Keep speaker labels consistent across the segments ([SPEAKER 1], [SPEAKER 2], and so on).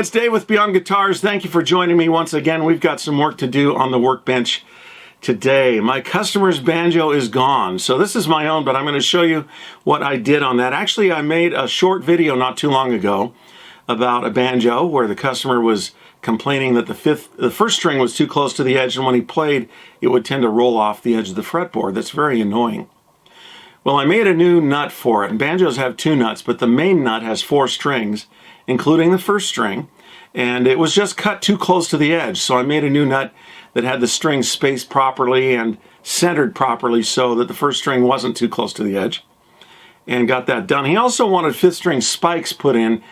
[SPEAKER 1] it's Dave with Beyond Guitars. Thank you for joining me once again. We've got some work to do on the workbench today. My customer's banjo is gone, so this is my own, but I'm going to show you what I did on that. Actually, I made a short video not too long ago about a banjo where the customer was complaining that the first string was too close to the edge, and when he played, it would tend to roll off the edge of the fretboard. That's very annoying. Well, I made a new nut for it, and banjos have two nuts, but the main nut has 4 strings, including the first string, and it was just cut too close to the edge, so I made a new nut that had the strings spaced properly and centered properly so that the first string wasn't too close to the edge, and got that done. He also wanted 5th string spikes put in,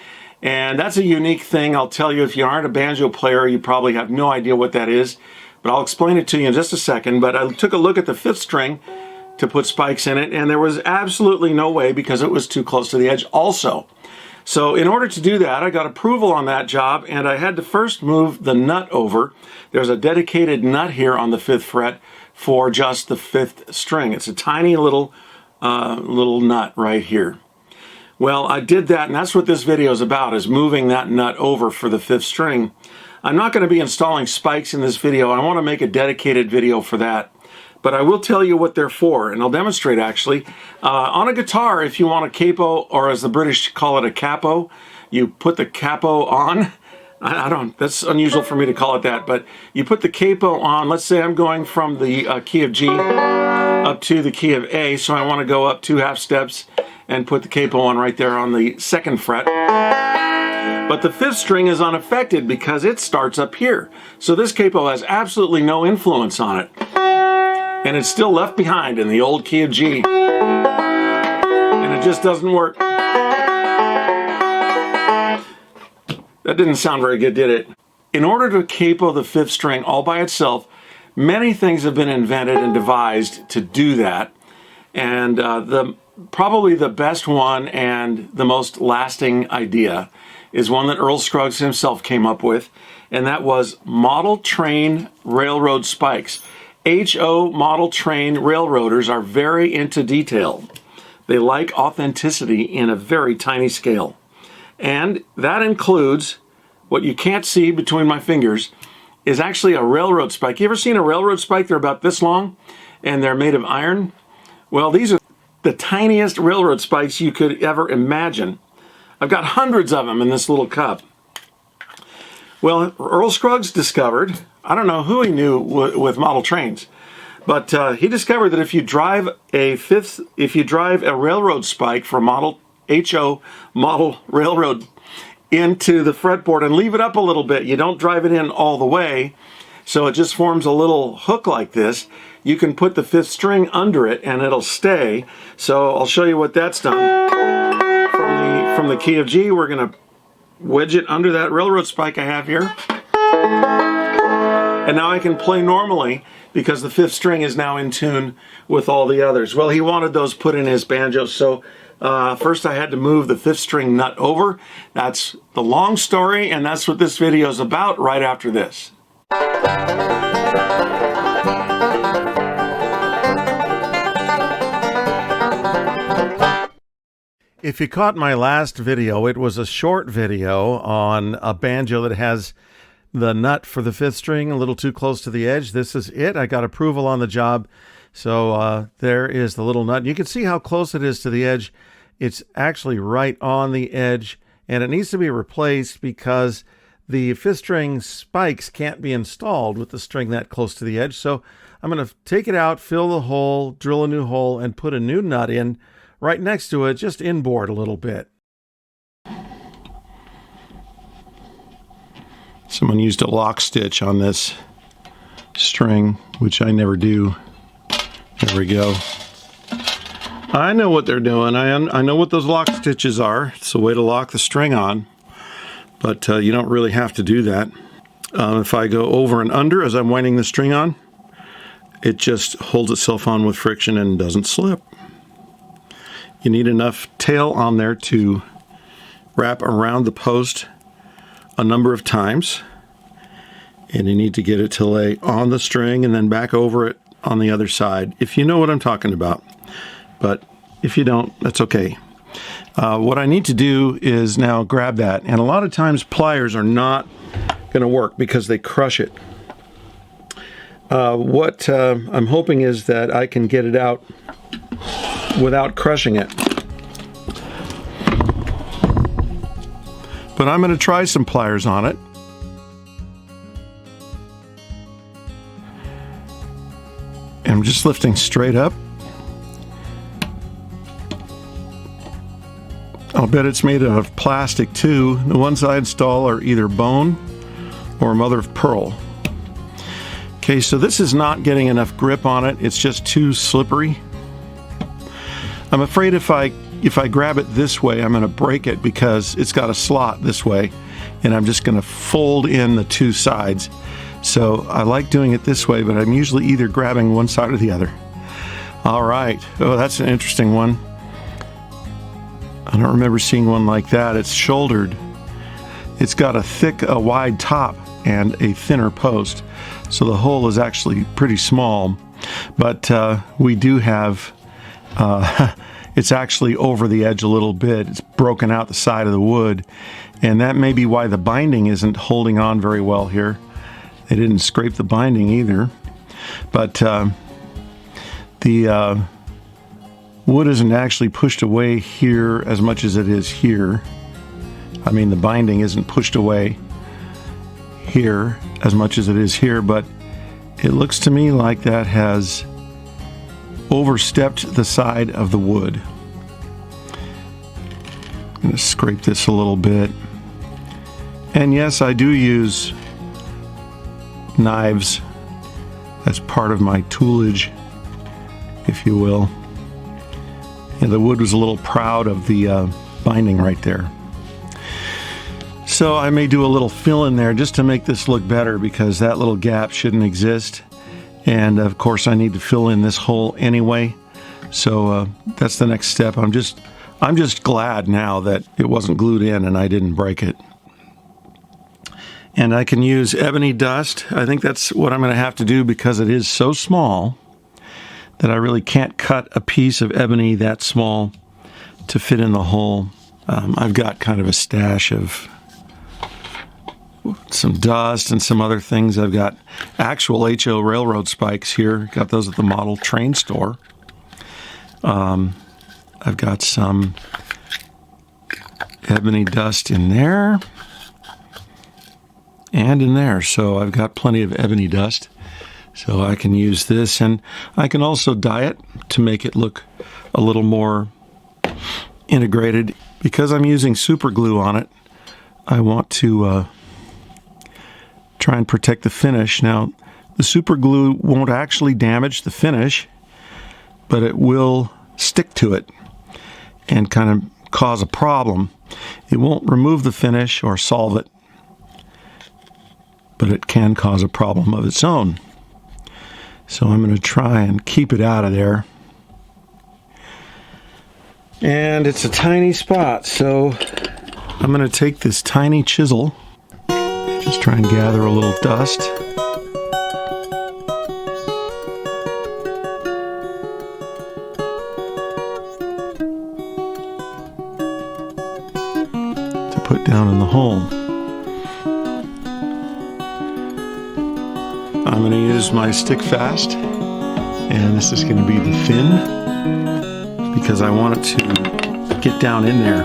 [SPEAKER 1] and that's a unique thing. I'll tell you, if you aren't a banjo player, you probably have no idea what that is, but I'll explain it to you in just a second. But I took a look at the 5th string to put spikes in it, and there was absolutely no way because it was too close to the edge also. So in order to do that, I got approval on that job, and I had to first move the nut over. There's a dedicated nut here on the 5th fret for just the 5th string. It's a tiny little nut right here. Well, I did that, and that's what this video is about, is moving that nut over for the 5th string. I'm not going to be installing spikes in this video. I want to make a dedicated video for that. But I will tell you what they're for, and I'll demonstrate actually. On a guitar, if you want a capo, or as the British call it, a capo, you put the capo on. That's unusual for me to call it that, but you put the capo on. Let's say I'm going from the key of G up to the key of A, so I want to go up 2 half steps and put the capo on right there on the 2nd fret. But the 5th string is unaffected because it starts up here. So this capo has absolutely no influence on it. And it's still left behind in the old key of G. And it just doesn't work. That didn't sound very good, did it? In order to capo the 5th string all by itself, many things have been invented and devised to do that. And probably the best one and the most lasting idea is one that Earl Scruggs himself came up with, and that was model train railroad spikes. HO model train railroaders are very into detail. They like authenticity in a very tiny scale. And that includes, what you can't see between my fingers, is actually a railroad spike. You ever seen a railroad spike? They're about this long, and they're made of iron. Well, these are the tiniest railroad spikes you could ever imagine. I've got hundreds of them in this little cup. Well, Earl Scruggs discovered, I don't know who he knew with model trains, but he discovered that if you drive a railroad spike for model HO model railroad into the fretboard and leave it up a little bit, you don't drive it in all the way, so it just forms a little hook like this. You can put the 5th string under it and it'll stay. So I'll show you what that's done. From the key of G, we're going to wedge it under that railroad spike I have here. And now I can play normally because the 5th string is now in tune with all the others. Well, he wanted those put in his banjo, so first I had to move the 5th string nut over. That's the long story, and that's what this video is about right after this. If you caught my last video, it was a short video on a banjo that has the nut for the 5th string a little too close to the edge. This is it. I got approval on the job. So there is the little nut. You can see how close it is to the edge. It's actually right on the edge, and it needs to be replaced because the 5th string spikes can't be installed with the string that close to the edge. So I'm going to take it out, fill the hole, drill a new hole, and put a new nut in right next to it, just inboard a little bit. Someone used a lock stitch on this string, which I never do. There we go. I know what they're doing. I know what those lock stitches are. It's a way to lock the string on, but you don't really have to do that. If I go over and under as I'm winding the string on, it just holds itself on with friction and doesn't slip. You need enough tail on there to wrap around the post a number of times, and you need to get it to lay on the string and then back over it on the other side, if you know what I'm talking about. But if you don't, that's okay. What I need to do is now grab that, and a lot of times pliers are not going to work because they crush it. What I'm hoping is that I can get it out without crushing it. But I'm going to try some pliers on it. I'm just lifting straight up. I'll bet it's made out of plastic too. The ones I install are either bone or mother of pearl. Okay, so this is not getting enough grip on it. It's just too slippery. I'm afraid if I grab it this way, I'm going to break it because it's got a slot this way, and I'm just going to fold in the two sides. So I like doing it this way, but I'm usually either grabbing one side or the other. All right. Oh, that's an interesting one. I don't remember seeing one like that. It's shouldered. It's got a wide top and a thinner post. So the hole is actually pretty small, but we do have, it's actually over the edge a little bit. It's broken out the side of the wood, and that may be why the binding isn't holding on very well here. They didn't scrape the binding either, but the wood isn't actually pushed away here as much as it is here. I mean, the binding isn't pushed away here as much as it is here, but it looks to me like that has overstepped the side of the wood. I'm going to scrape this a little bit. And yes, I do use knives as part of my toolage, if you will. And the wood was a little proud of the binding right there. So I may do a little fill in there just to make this look better, because that little gap shouldn't exist. And of course I need to fill in this hole anyway. So that's the next step. I'm just glad now that it wasn't glued in and I didn't break it. And I can use ebony dust. I think that's what I'm going to have to do because it is so small that I really can't cut a piece of ebony that small to fit in the hole. I've got kind of a stash of some dust and some other things. I've got actual HO railroad spikes here. Got those at the model train store. I've got some ebony dust in there and in there. So I've got plenty of ebony dust. So I can use this, and I can also dye it to make it look a little more integrated. Because I'm using super glue on it, I want to try and protect the finish. Now, the super glue won't actually damage the finish, but it will stick to it and kind of cause a problem. It won't remove the finish or solve it, but it can cause a problem of its own. So I'm going to try and keep it out of there. And it's a tiny spot, so I'm going to take this tiny chisel, just try and gather a little dust. To put down in the hole. I'm going to use my stick fast, and this is going to be the fin, because I want it to get down in there.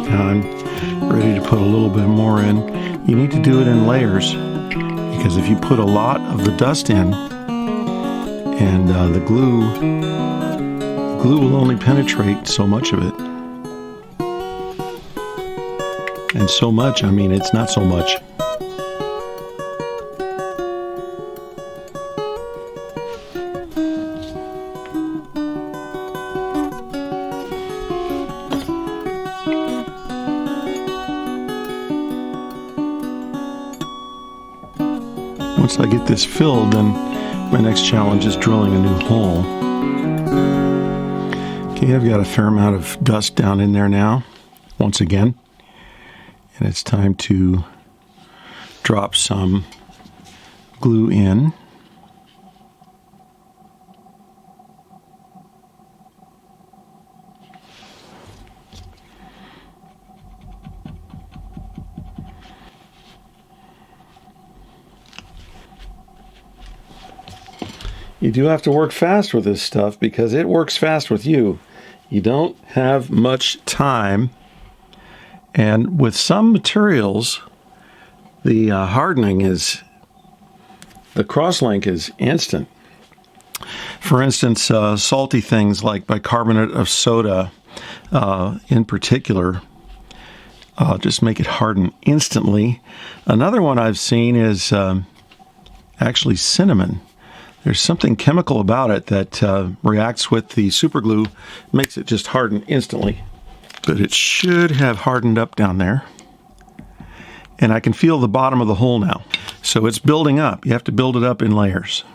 [SPEAKER 1] Now I'm ready to put a little bit more in. You need to do it in layers, because if you put a lot of the dust in, and the glue will only penetrate so much of it. And so much, I mean, it's not so much. Once I get this filled, then my next challenge is drilling a new hole. Okay, I've got a fair amount of dust down in there now. once again. And it's time to drop some glue in. You do have to work fast with this stuff because it works fast with you. You don't have much time. And with some materials, the hardening is, the cross-link is instant. For instance, salty things like bicarbonate of soda in particular, just make it harden instantly. Another one I've seen is actually cinnamon. There's something chemical about it that reacts with the super glue, makes it just harden instantly. But it should have hardened up down there. And I can feel the bottom of the hole now. So it's building up. You have to build it up in layers.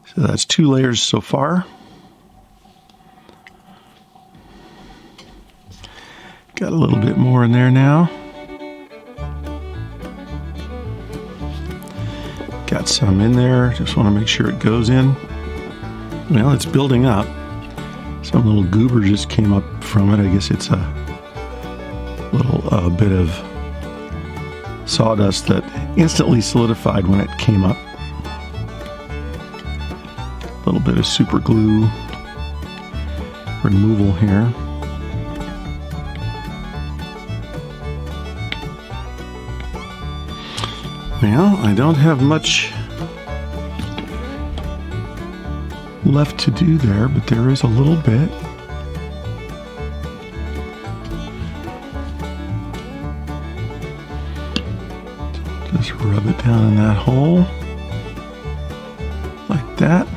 [SPEAKER 1] So that's 2 layers so far. Got a little bit more in there now. Got some in there, just want to make sure it goes in. Well, it's building up. Some little goober just came up from it. I guess it's a little bit of sawdust that instantly solidified when it came up. A little bit of super glue removal here. Well, I don't have much left to do there, but there is a little bit. Just rub it down in that hole, like that.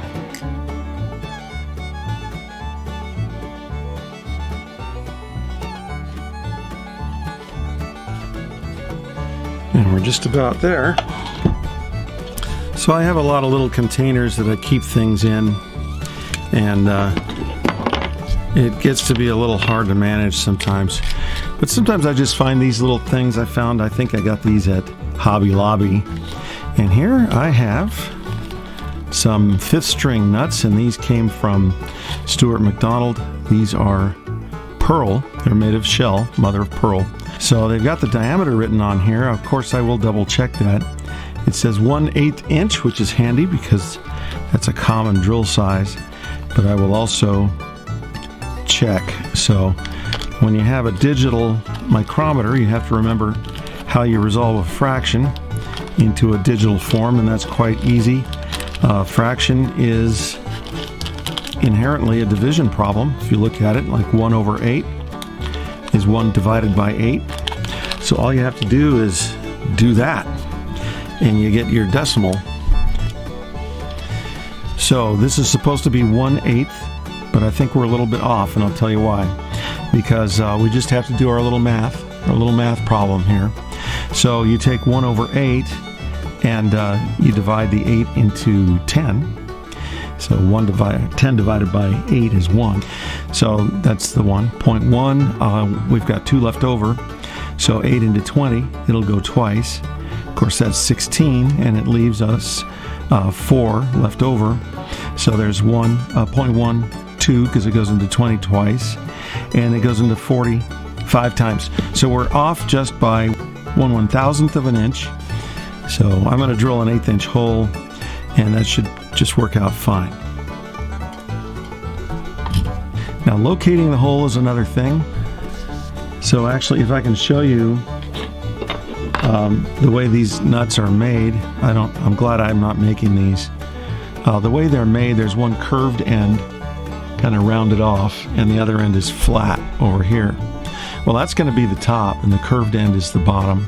[SPEAKER 1] And we're just about there. So I have a lot of little containers that I keep things in, and it gets to be a little hard to manage sometimes. But sometimes I just find these little things I found. I think I got these at Hobby Lobby. And here I have some 5th string nuts, and these came from Stuart McDonald. These are pearl. They're made of shell, mother of pearl. So they've got the diameter written on here. Of course, I will double check that. It says 1/8 inch, which is handy because that's a common drill size. But I will also check. So when you have a digital micrometer, you have to remember how you resolve a fraction into a digital form, and that's quite easy. Fraction is inherently a division problem. If you look at it, like 1/8 is 1 divided by 8. So all you have to do is do that, and you get your decimal. So this is supposed to be 1/8, but I think we're a little bit off, and I'll tell you why. Because we just have to do our little math problem here. So you take 1/8, and you divide the 8 into 10. So 10 divided by 8 is 1. So that's the 1.1. We've got 2 left over. So 8 into 20, it'll go twice. Of course, that's 16, and it leaves us 4 left over. So there's 1.12 because it goes into 20 twice, and it goes into 40 5 times. So we're off just by 1/1000th of an inch. So I'm going to drill an 1/8 inch hole, and that should just work out fine. Now locating the hole is another thing. So actually, if I can show you the way these nuts are made, I'm glad I'm not making these. The way they're made, there's one curved end, kind of rounded off, and the other end is flat over here. Well, that's going to be the top, and the curved end is the bottom,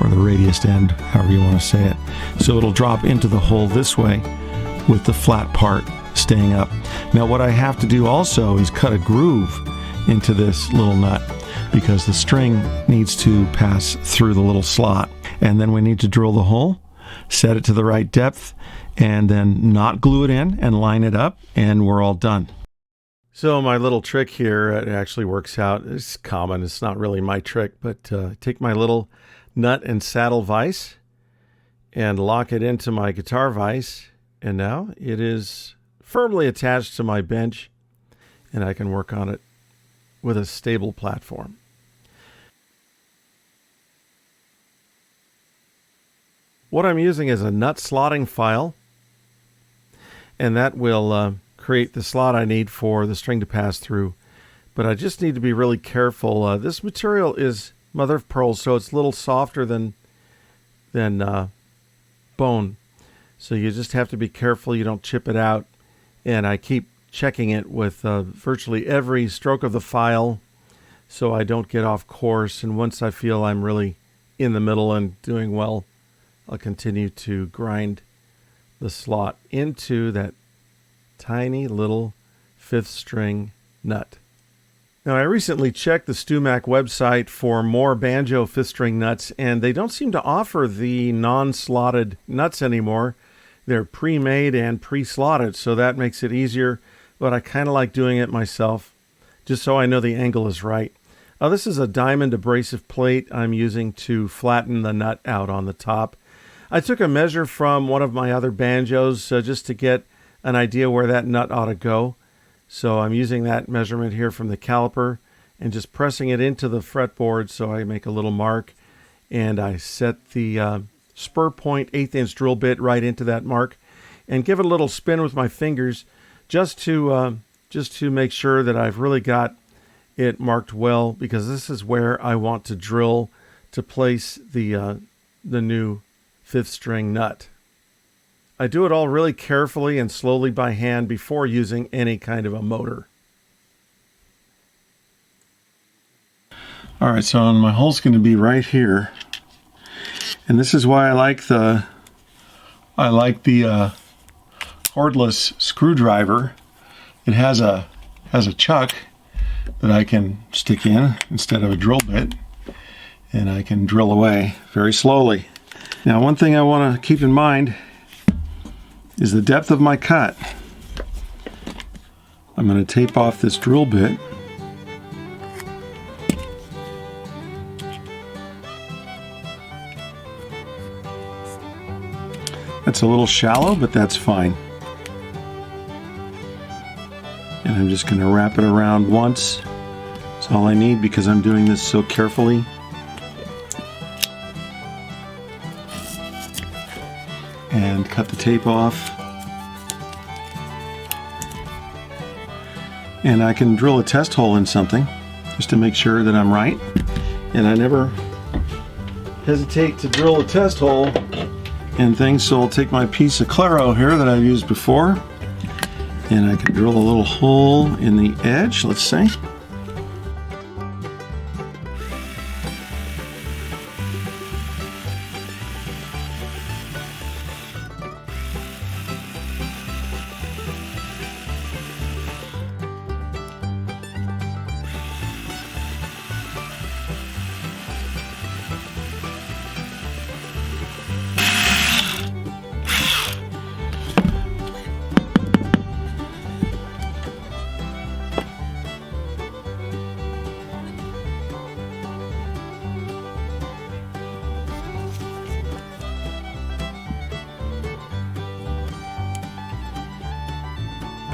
[SPEAKER 1] or the radius end, however you want to say it. So it'll drop into the hole this way with the flat part staying up. Now what I have to do also is cut a groove into this little nut, because the string needs to pass through the little slot. And then we need to drill the hole, set it to the right depth, and then not glue it in and line it up, and we're all done. So my little trick here, it actually works out. It's common. It's not really my trick, but take my little nut and saddle vise and lock it into my guitar vise. And now it is firmly attached to my bench, and I can work on it with a stable platform. What I'm using is a nut slotting file, and that will create the slot I need for the string to pass through. But I just need to be really careful. This material is mother of pearl, so it's a little softer than bone. So you just have to be careful you don't chip it out. And I keep checking it with virtually every stroke of the file so I don't get off course. And once I feel I'm really in the middle and doing well, I'll continue to grind the slot into that tiny little 5th string nut. Now, I recently checked the StewMac website for more banjo 5th string nuts, and they don't seem to offer the non-slotted nuts anymore. They're pre-made and pre-slotted, so that makes it easier, but I kind of like doing it myself, just so I know the angle is right. This is a diamond abrasive plate I'm using to flatten the nut out on the top. I took a measure from one of my other banjos just to get an idea where that nut ought to go. So I'm using that measurement here from the caliper and just pressing it into the fretboard so I make a little mark. And I set the spur point 1/8 inch drill bit right into that mark and give it a little spin with my fingers just to make sure that I've really got it marked well, because this is where I want to drill to place the new 5th string nut. I do it all really carefully and slowly by hand before using any kind of a motor. All right, so my hole's going to be right here, and this is why I like the cordless screwdriver. It has a chuck that I can stick in instead of a drill bit, and I can drill away very slowly. Now, one thing I want to keep in mind is the depth of my cut. I'm going to tape off this drill bit. That's a little shallow, but that's fine. And I'm just going to wrap it around once. That's all I need because I'm doing this so carefully. And cut the tape off. And I can drill a test hole in something just to make sure that I'm right. And I never hesitate to drill a test hole in things, so I'll take my piece of Claro here that I've used before, and I can drill a little hole in the edge, let's say.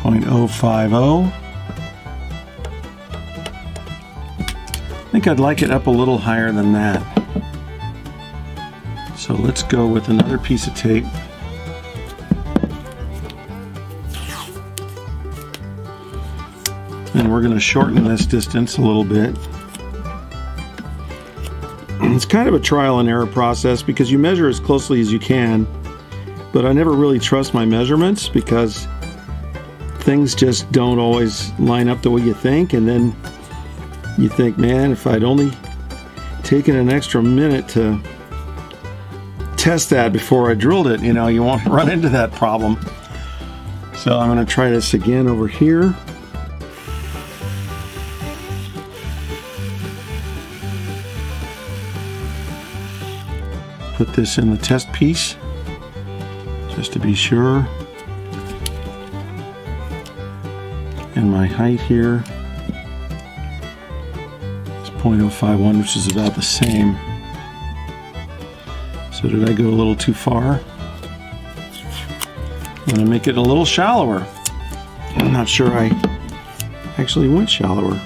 [SPEAKER 1] .050. I think I'd like it up a little higher than that. So let's go with another piece of tape. And we're going to shorten this distance a little bit. It's kind of a trial and error process because you measure as closely as you can, but I never really trust my measurements because things just don't always line up the way you think, and then you think, man, if I'd only taken an extra minute to test that before I drilled it, you know, you won't run into that problem. So I'm going to try this again over here. Put this in the test piece just to be sure. And my height here is 0.051, which is about the same. So did I go a little too far? I'm going to make it a little shallower. I'm not sure I actually went shallower.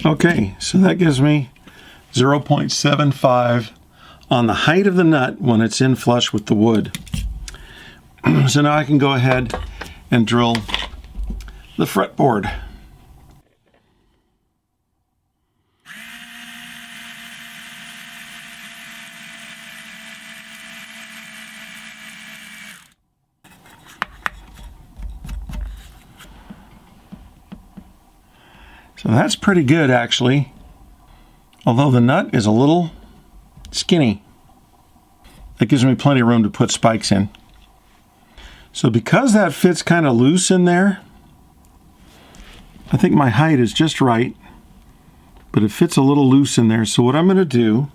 [SPEAKER 1] Okay, so that gives me 0.75 on the height of the nut when it's in flush with the wood. So now I can go ahead and drill the fretboard. So that's pretty good, actually, although the nut is a little skinny. That gives me plenty of room to put spikes in. So because that fits kind of loose in there, I think my height is just right, but it fits a little loose in there. So what I'm going to do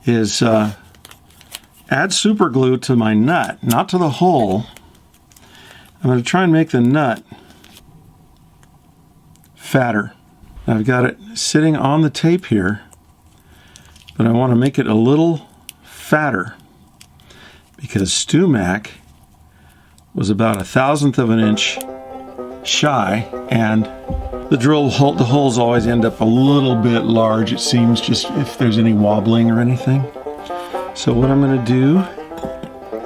[SPEAKER 1] is add super glue to my nut, not to the hole. I'm going to try and make the nut fatter. I've got it sitting on the tape here, but I want to make it a little fatter because Stu-Mac was about 1/1000th of an inch shy, and the holes always end up a little bit large, it seems, just if there's any wobbling or anything. So what I'm going to do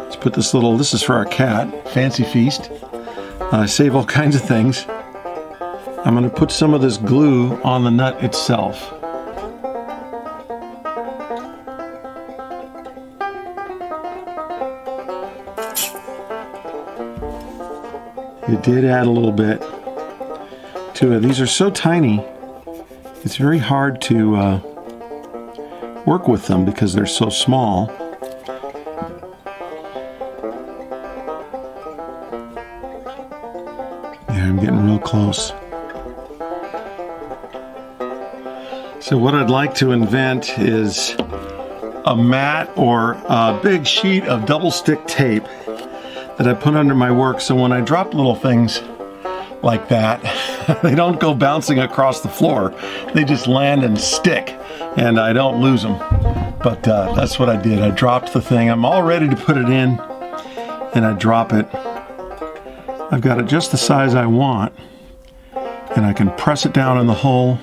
[SPEAKER 1] is put this is for our cat, Fancy Feast. I save all kinds of things. I'm going to put some of this glue on the nut itself. It did add a little bit to it. These are so tiny, it's very hard to work with them because they're so small. Yeah, I'm getting real close. So what I'd like to invent is a mat or a big sheet of double stick tape that I put under my work, so when I drop little things like that, they don't go bouncing across the floor. They just land and stick, and I don't lose them. But that's what I did. I dropped the thing. I'm all ready to put it in, and I drop it. I've got it just the size I want, and I can press it down in the hole,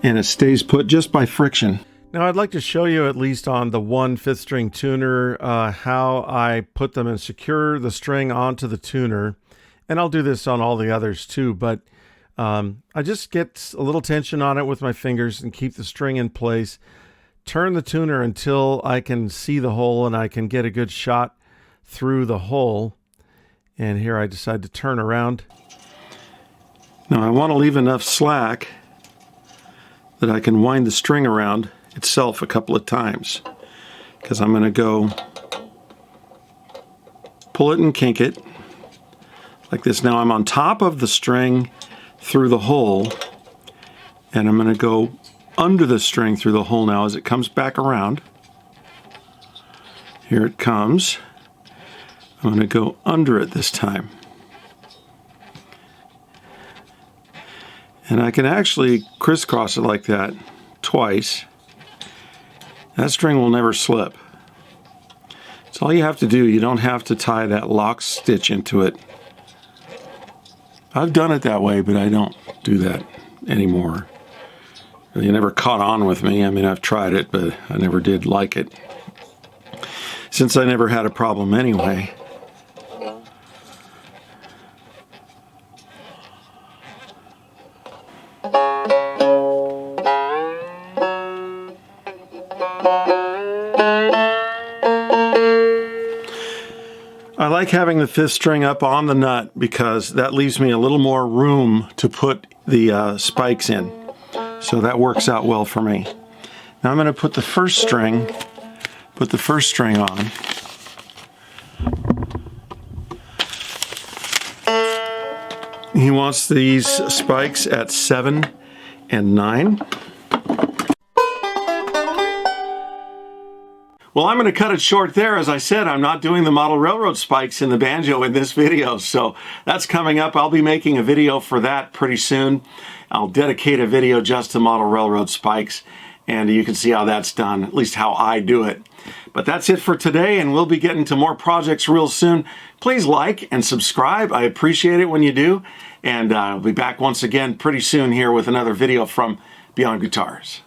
[SPEAKER 1] and it stays put just by friction. Now I'd like to show you, at least on the one 5th string tuner, how I put them and secure the string onto the tuner. And I'll do this on all the others too, but I just get a little tension on it with my fingers and keep the string in place. Turn the tuner until I can see the hole and I can get a good shot through the hole. And here I decide to turn around. Now I want to leave enough slack that I can wind the string around itself a couple of times, because I'm going to go pull it and kink it like this. Now I'm on top of the string through the hole, and I'm going to go under the string through the hole now as it comes back around. Here it comes. I'm going to go under it this time. And I can actually crisscross it like that twice. That string will never slip. It's all you have to do. You don't have to tie that lock stitch into it. I've done it that way, but I don't do that anymore. You never caught on with me. I mean, I've tried it, but I never did like it. Since I never had a problem anyway. I like having the 5th string up on the nut because that leaves me a little more room to put the spikes in. So that works out well for me. Now I'm going to put the first string on. wants these spikes at 7 and 9. Well, I'm going to cut it short there. As I said, I'm not doing the model railroad spikes in the banjo in this video, so that's coming up. I'll be making a video for that pretty soon. I'll dedicate a video just to model railroad spikes, and you can see how that's done, at least how I do it. But that's it for today, and we'll be getting to more projects real soon. Please like and subscribe. I appreciate it when you do, and I'll be back once again pretty soon here with another video from Beyond Guitars.